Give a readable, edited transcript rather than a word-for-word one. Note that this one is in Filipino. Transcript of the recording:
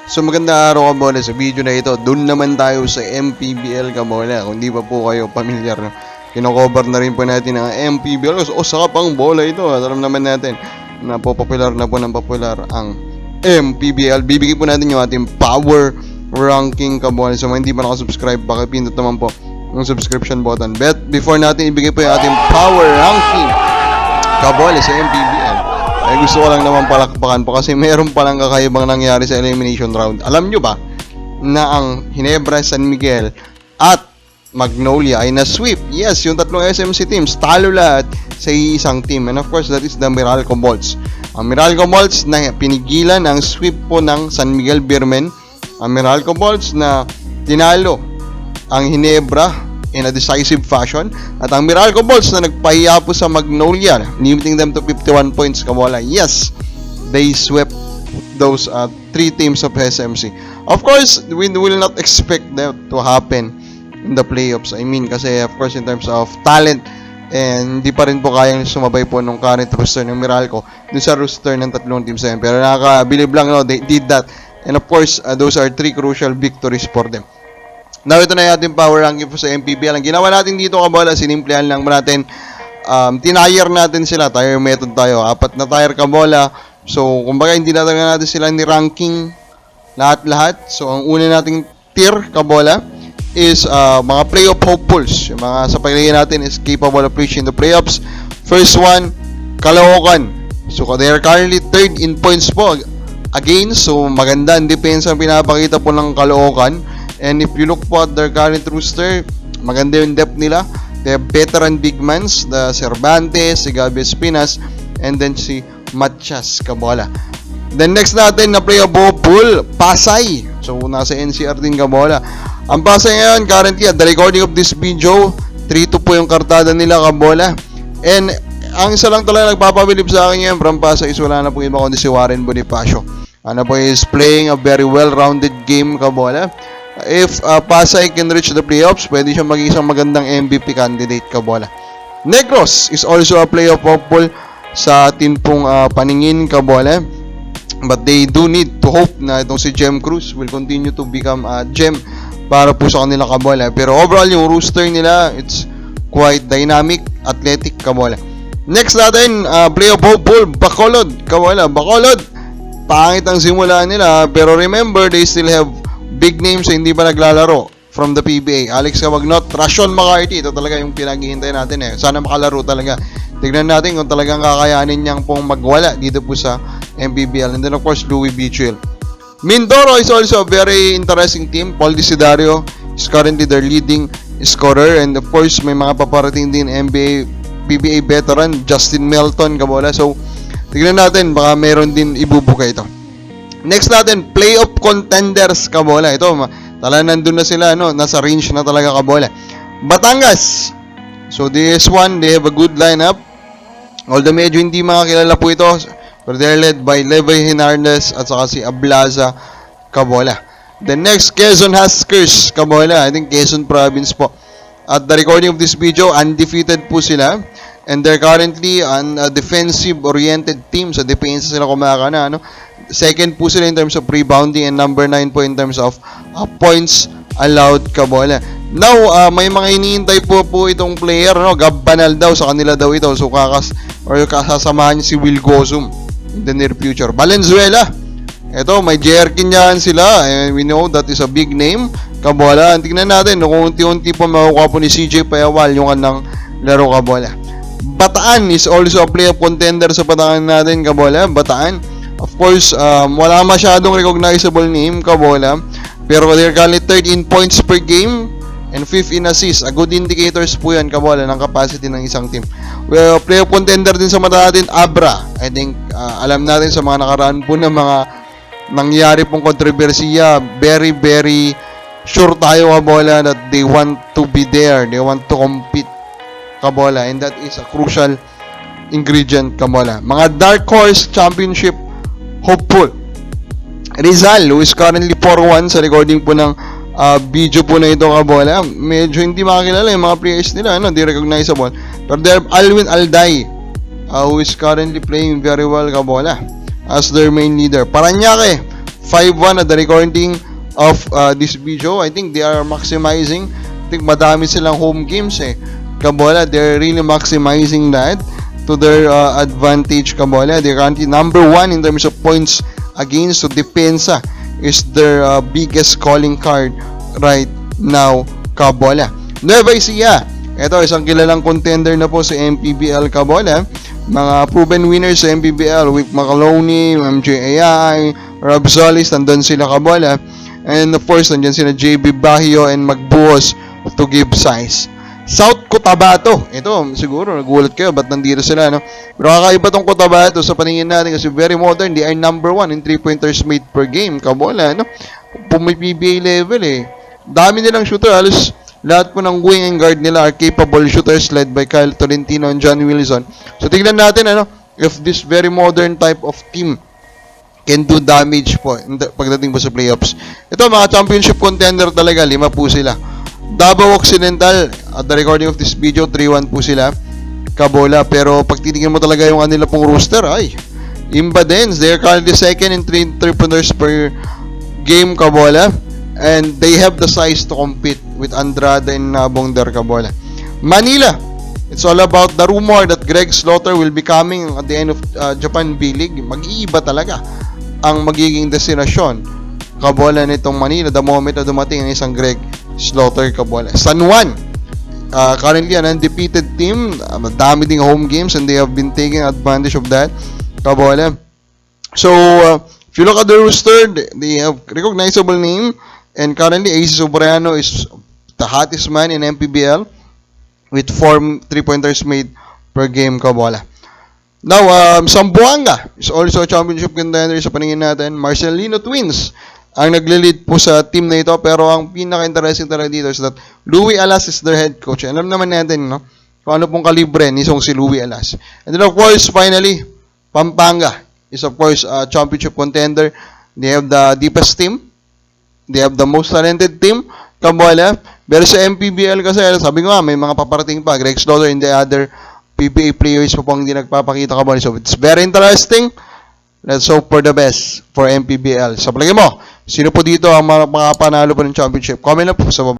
So magandang araw kabola, sa video na ito, doon naman tayo sa MPBL kabola. Kung di pa po kayo pamilyar, no? Kino-cover na rin po natin ang MPBL. O saka pang bola ito, alam naman natin na popular na po ng popular ang MPBL. Bibigyan po natin yung ating power ranking kabola. So hindi pa nakasubscribe, pakipindot naman po yung subscription button. But before natin ibigay po yung ating power ranking kabola sa MPBL, ay gusto ko lang naman palakpakan po kasi meron palang kakaibang nangyari sa elimination round. Alam nyo ba na ang Ginebra, San Miguel at Magnolia ay na-sweep? Yes, yung tatlong SMC teams, talo lahat sa isang team. And of course, that is the Meralco Bolts. Ang Meralco Bolts na pinigilan ang sweep po ng San Miguel Beermen. Ang Meralco Bolts na tinalo ang Ginebra in a decisive fashion, at ang Meralco Bolts na nagpahiya po sa Magnolia, limiting them to 51 points kabola. Yes, they swept those three teams of SMC. Of course, we will not expect that to happen in the playoffs. I mean, kasi of course in terms of talent, and hindi pa rin po kayang sumabay po nung current roster ng Meralco dun sa roster ng tatlong teams na yun. Pero nakakabilib lang, no, they did that. And of course, those are three crucial victories for them. Now, ito na yung ating power ranking po sa MPBL. Ang ginawa natin dito kabola, sinimplihan lang natin, tinire natin sila, tire method tayo, 4 na tire kabola. So, kumbaga hindi natin sila ni ranking lahat-lahat. So, ang una nating tier kabola is mga playoff hopefuls. Yung mga sa pagiging natin is capable of reaching the playoffs. First one, Caloocan. So, they are currently third in points po. Again, so maganda ang depensa ang pinapakita po ng Caloocan. And if you look po at their current roster, maganda yung depth nila. They have veteran big mans, the Cervantes, si Gabi Espinas, and then si Matias kabola. Then next natin na playoff pool, Pasay. So nasa NCR din kabola. Ang Pasay ngayon, currently at the recording of this video, 3-2 po yung kartada nila kabola. And ang isa lang talaga nagpapabilib sa akin ngayon from Pasay is wala na pong iba kundi si Warren Bonifacio. Ano po, is playing a very well-rounded game kabola. If Pasay can reach the playoffs, pwede siya maging isang magandang MVP candidate kabola. Negros is also a playoff hopeful sa atin pong paningin kabola. But they do need to hope na itong si Jem Cruz will continue to become a gem para po sa kanila kabola. Pero overall yung roster nila, it's quite dynamic, athletic kabola. Next natin, playoff hopeful, Bacolod kabola. Bacolod, pangit ang simula nila, pero remember, they still have big names na hindi pa naglalaro from the PBA. Alex Cavagnot, Rashon McCarty, ito talaga yung pinaghihintay natin eh. Sana makalaro talaga. Tignan natin kung talagang kakayanin niyang pong magwala dito po sa MPBL. And then of course, Louis Bichuel. Mindoro is also a very interesting team. Paul Desidario is currently their leading scorer. And of course, may mga paparating din PBA veteran, Justin Melton kabola. So, tignan natin, baka meron din ibubuka ito. Next natin, playoff contenders kabola. Ito, talagang nandun na sila, no? Nasa range na talaga kabola. Batangas. So, this one, they have a good lineup. Although medyo hindi makakilala po ito, but they're led by Levi Hernandez at saka si Ablaza kabola. The next, Quezon Huskers kabola. I think Quezon Province po. At the recording of this video, undefeated po sila. And they're currently an defensive-oriented team. Sa depensa sila kumakana, no? Second po sila in terms of rebounding and number 9 po in terms of points allowed kabola. Now, may mga iniintay po itong player, no? Gab Banal daw, sa kanila daw ito. So, kasasamahan niya si Will Gozum in the near future. Valenzuela. Ito, may Jerkin yan sila. And we know that is a big name kabola. Tingnan natin, no? Kung unti-unti po makukuha po ni CJ Payawal yung kanang laro kabola. Bataan is also a playoff contender sa patangan natin kabola. Bataan. Of course, wala masyadong recognizable name kabola, pero they're currently 13 points per game and 5th in assists. A good indicators po yan kabola ng capacity ng isang team. Well, playoff contender din sa mata natin, Abra. I think alam natin sa mga nakaraan po na mga nangyari pong kontrobersiya, very very sure tayo kabola that they want to be there, they want to compete kabola, and that is a crucial ingredient kabola. Mga Dark Horse Championship hopeful, Rizal, who is currently 4-1 sa recording po ng video po na ito kabola. Medyo hindi makakilala yung mga players nila, no? Di recognizable. Pero there Alwin Alday, who is currently playing very well kabola as their main leader. Paranaque, 5-1 at the recording of this video. I think they are maximizing. I think madami silang home games Kabola, they're really maximizing that to their advantage, Kabola. They're currently number 1 in terms of points against. So depensa is their biggest calling card right now, Kabola. Nueva Ecija, ito isang kilalang contender na po sa MPBL, Kabola. Mga proven winners sa MPBL, Wick Macaloni, MJAI, Rob Solis, nandun sila, Kabola. And of course, nandyan sila JB Bahio and Magbuos to give size. South Cotabato, ito siguro nagulat kayo ba't nandito sila, no? Pero kakaiba tong Cotabato sa paningin natin kasi very modern. They are number 1 in 3-pointers made per game, Kabola, no? PBA level dami nilang shooter, halos lahat po ng wing and guard nila are capable shooters led by Kyle Tolentino and John Wilson. So tignan natin if this very modern type of team can do damage po pagdating po sa playoffs. Ito mga championship contender talaga, 5 po sila. Davao Occidental, at the recording of this video, 3-1 po sila, Kabola. Pero pag titingnan mo talaga yung kanila pong roster, Imbadens, they are currently second in 3-pointers per game, Kabola. And they have the size to compete with Andrade and Bongder, Kabola. Manila, it's all about the rumor that Greg Slaughter will be coming at the end of Japan B-League. Mag-iiba talaga ang magiging destinasyon, Kabola, nitong Manila the moment na dumating ang isang Greg Slaughter, Kabola. San Juan, currently an undefeated team, dami ding home games and they have been taking advantage of that, Kabola. So if you look at the roster, they have recognizable name, and currently AC Sobrano is the hottest man in MPBL with 4 3-pointers made per game, Kabola. Now Zamboanga is also a championship contender sa paningin natin. Marcelino Twins ang nagle-lead po sa team na ito, pero ang pinaka-interesting talaga dito is that Louie Alas is their head coach. Alam naman natin, no, kung ano pong kalibre nisong si Louie Alas. And then of course, finally, Pampanga is of course a championship contender. They have the deepest team. They have the most talented team, Kabola. Pero sa MPBL kasi, sabi ko nga, may mga paparating pa. Greg Slaughter and the other PBA players po pang hindi nagpapakita, Kabola. So it's very interesting. Let's hope for the best for MPBL. Sa palagay mo, sino po dito ang makapanalo po ng championship? Comment lang po sa baba.